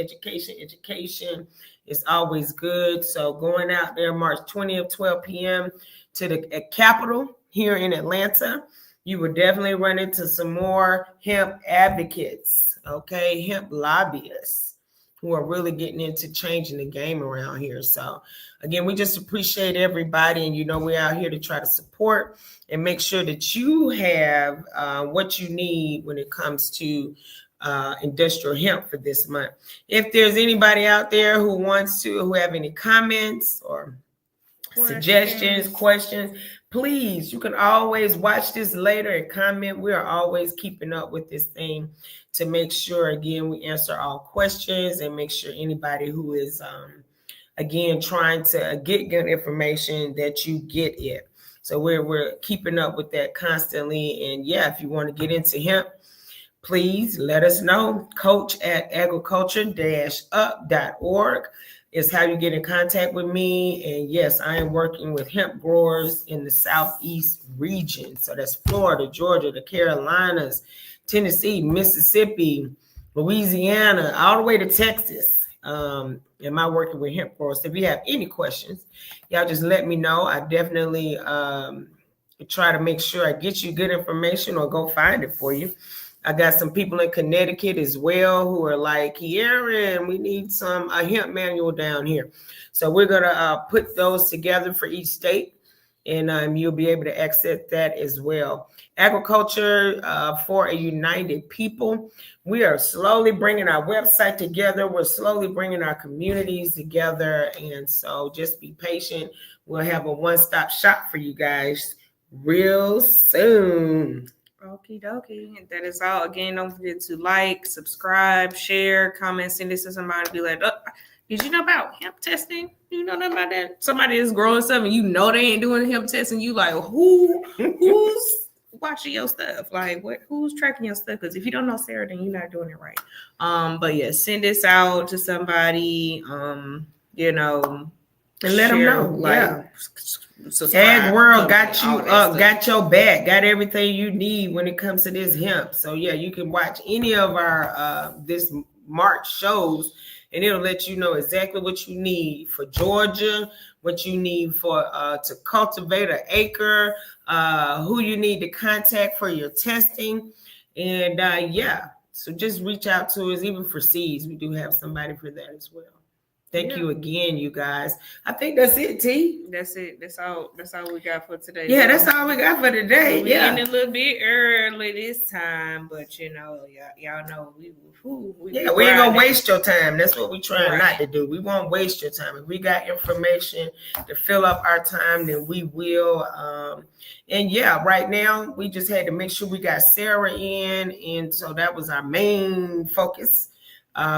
is always good. So going out there March 20th, 12 p.m. to the Capitol here in Atlanta, you will definitely run into some more hemp advocates, okay, hemp lobbyists who are really getting into changing the game around here. So again, we just appreciate everybody, and we're out here to try to support and make sure that you have what you need when it comes to industrial hemp for this month. If there's anybody out there who have any comments or suggestions, questions, please, you can always watch this later and comment. We are always keeping up with this thing to make sure, again, we answer all questions and make sure anybody who is, again, trying to get good information, that you get it. So we're keeping up with that constantly. And yeah, if you want to get into hemp, please let us know. Coach at agriculture-up.org is how you get in contact with me. And yes, I am working with hemp growers in the Southeast region. So that's Florida, Georgia, the Carolinas, Tennessee, Mississippi, Louisiana, all the way to Texas. Am I working with hemp growers? So if you have any questions, y'all just let me know. I definitely try to make sure I get you good information or go find it for you. I got some people in Connecticut as well who are like, Aaron, we need a hemp manual down here. So we're going to put those together for each state, and you'll be able to access that as well. Agriculture for a United People. We are slowly bringing our website together. We're slowly bringing our communities together. And so just be patient. We'll have a one-stop shop for you guys real soon. Okie dokie. That is all. Again, don't forget to like, subscribe, share, comment, send this to somebody. Be like, did you know about hemp testing? You know nothing about that? Somebody is growing something, they ain't doing hemp testing. You like, who's watching your stuff? Like, who's tracking your stuff? Because if you don't know Sarah, then you're not doing it right. But yeah, send this out to somebody. And let them know. Like, Ag World got you up, got your back, got everything you need when it comes to this hemp. So yeah, you can watch any of our this March shows, and it'll let you know exactly what you need for Georgia, what you need for to cultivate an acre, who you need to contact for your testing, and yeah. So just reach out to us, even for seeds. We do have somebody for that as well. Thank you again, you guys. I think that's it, T. That's it. That's all we got for today. Yeah, that's all we got for today. We're ending a little bit early this time, but y'all know we ain't gonna waste your time. That's what we trying not to do. We won't waste your time. If we got information to fill up our time, then we will. And yeah, right now we just had to make sure we got Sarah in, and so that was our main focus.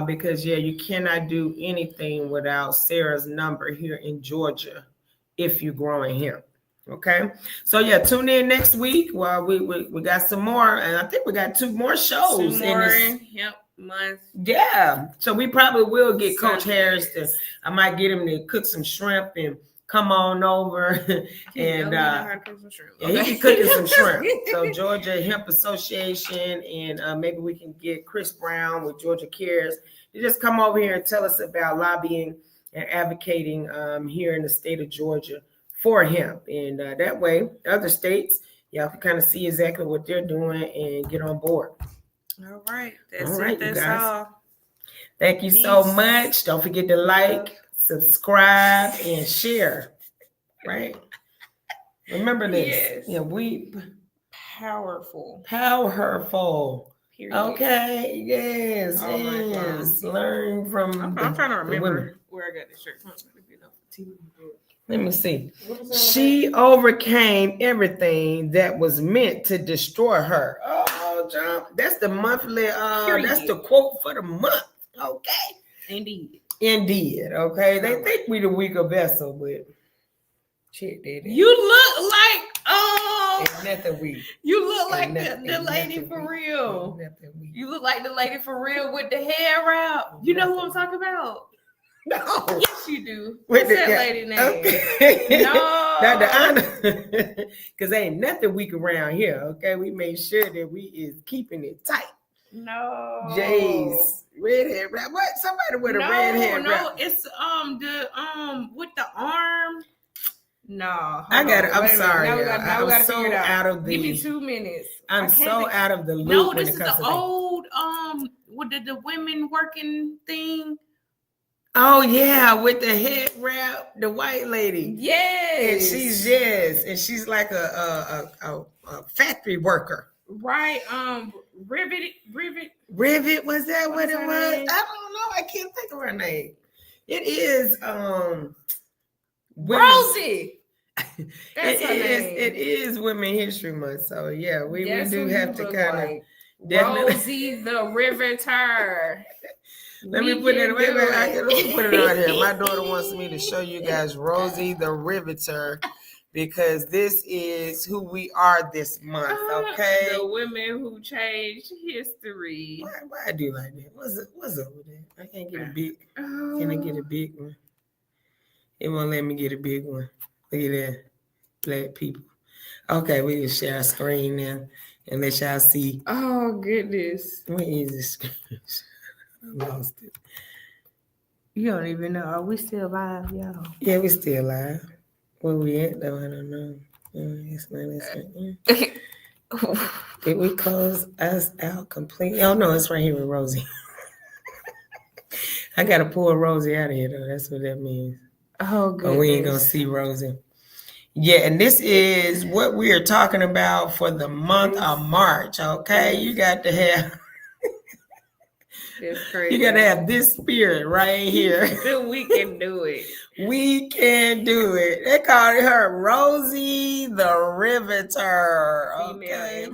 Because you cannot do anything without Sarah's number here in Georgia if you're growing hemp. Okay, so yeah, tune in next week. Well, we got some more, and I think we got 2 more shows in this hemp month. Yeah, so we probably will get Coach Harris to. I might get him to cook some shrimp and come on over, and he can cook some shrimp. So Georgia Hemp Association, and maybe we can get Chris Brown with Georgia Cares to just come over here and tell us about lobbying and advocating here in the state of Georgia for hemp, and that way other states, y'all can kind of see exactly what they're doing and get on board. All right, that's all. Thank you so much. Don't forget to like, subscribe, and share. Right? Remember this. Yes. Yeah, we powerful. Period. Okay, yes, Oh my yes. Learn from I'm trying to the women. remember where I got this shirt from. Let me see. She overcame everything that was meant to destroy her. Oh, John, that's the monthly. That's the quote for the month. Okay. Indeed. Okay. They think we the weaker vessel, but shit, they did. You look like Ain't nothing weak. You look like Ain't the lady nothing for weak. real. Ain't nothing weak. You look like the lady for real with the hair wrap. You know who I'm talking about? No. Yes, you do. With What's that lady name? Okay. No. Dr. Anna. Because ain't nothing weak around here. Okay. We made sure that we is keeping it tight. No. Jays. Red hair wrap. What? Somebody with a red hair wrap. No, it's the with the arm. No, I got it. I'm Wait a minute. sorry. Now we gotta so figure it out of the. Give me 2 minutes. I'm so out of the loop. No, when this it is comes the to old what did the women working thing? Oh yeah, with the head wrap, the white lady. Yes, and she's like a factory worker. Right. Rivet. Was that what it was? Name? I don't know. I can't think of her name. It is Rosie. That's her name. It is Women History Month, so yeah, we do have to kind of Rosie the Riveter. Let me put it on here. My daughter wants me to show you guys Rosie the Riveter because this is who we are this month, okay? The women who changed history. Why I do like that? What's up with that? I can't get a big. Can I get a big one? It won't let me get a big one. Look at that. Black people. Okay, we can share our screen now and let y'all see. Oh, goodness. Where is this? I lost it. You don't even know. Are we still live, y'all? Yeah, we still live. Where we at, though? I don't know. It's not. Did we close us out completely? Oh, no, it's right here with Rosie. I got to pull Rosie out of here, though. That's what that means. Oh, good. But we ain't going to see Rosie. Yeah, and this is what we are talking about for the month of March, okay? You got to have... That's crazy. You got to have this spirit right here. We can do it. We can do it. They called her Rosie the Riveter. Okay?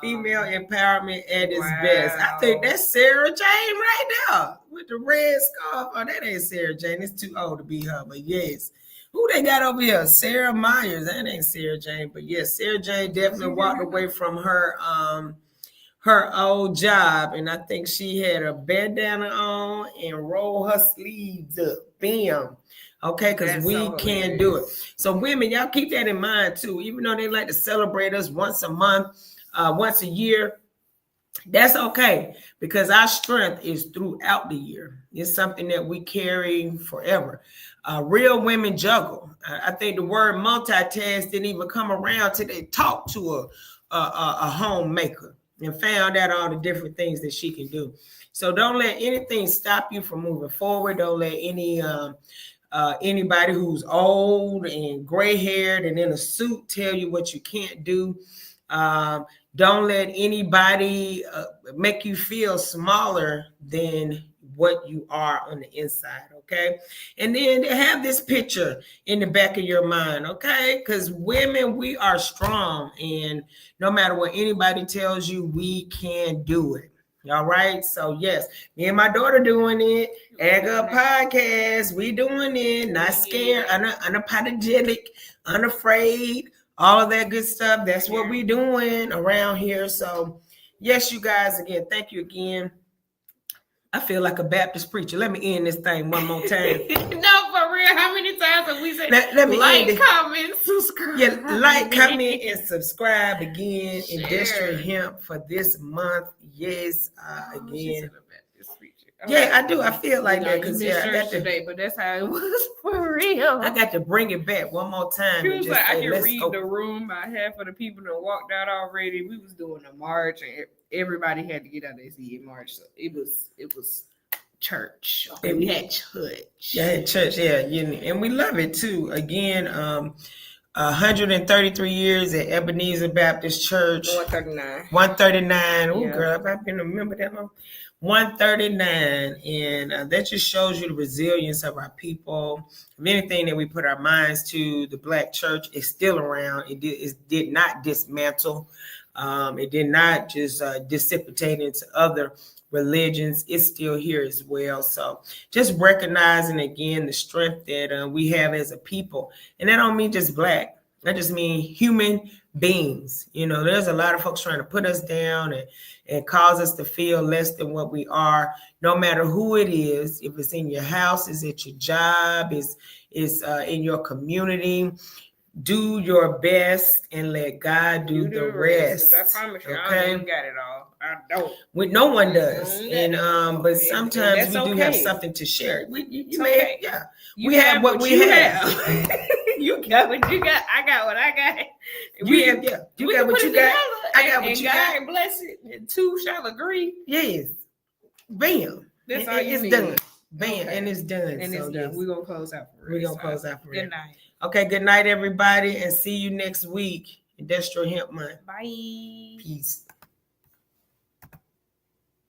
Female empowerment at its best. I think that's Sarah Jane right now with the red scarf. Oh, that ain't Sarah Jane. It's too old to be her, but yes. Who they got over here? Sarah Myers. That ain't Sarah Jane, but yes, Sarah Jane definitely walked away from her old job, and I think she had a bandana on and roll her sleeves up. Bam. Okay, because we can do it. So women, y'all keep that in mind too. Even though they like to celebrate us once a month, once a year, that's okay because our strength is throughout the year. It's something that we carry forever. Real women juggle. I think the word multitask didn't even come around till they talked to a homemaker and found out all the different things that she can do. So don't let anything stop you from moving forward. Don't let anybody who's old and gray-haired and in a suit tell you what you can't do. Don't let anybody make you feel smaller than what you are on the inside, okay? And then have this picture in the back of your mind, okay? Because women, we are strong, and no matter what anybody tells you, we can do it. All right. So yes, me and my daughter doing it. AgUP Podcast, we doing it. Not scared, unapologetic, unafraid. All of that good stuff. That's what we doing around here. So yes, you guys, again, thank you again. I feel like a Baptist preacher. Let me end this thing one more time. No, for real. How many times have we said let me like, comment, subscribe? Yeah, like, comment, and subscribe again. Industrial Hemp for this month. Yes, again. Yeah, I do. I feel like that because I got today, but that's how it was for real. I got to bring it back one more time. It was like I can read the room. I half of the people that walked out already. We was doing a march, and everybody had to get out their seat in March. So it was church. Okay, we had church. Yeah, church. Yeah, and we love it too. Again, 133 years at Ebenezer Baptist Church. 139. 139. Oh, Yeah. girl, I've been a member that long. 139. And that just shows you the resilience of our people. If anything that we put our minds to, the Black church is still around. It did not dismantle. It did not just dissipate into other religions. It's still here as well. So just recognizing again the strength that we have as a people. And that don't mean just Black. That just mean human beings. You know, there's a lot of folks trying to put us down and cause us to feel less than what we are, no matter who it is. If it's in your house, is at your job, is in your community. Do your best and let God do the rest. I promise you, okay? I don't even got it all. I don't. No one does. And but And sometimes we that's do have okay. something to share. You may- okay. Yeah. You We have what we have. You got what you got. I got what I got. You got what you got. I got what and you God got. and bless it. And two shall agree. Yes. Bam. That's all It's you need. done. Bam. Okay. And it's done. And it's So, done. yes. We're gonna close out for We're gonna close out for Good it. night. Okay, good night, everybody, and see you next week. Industrial Hemp Month. Bye. Peace.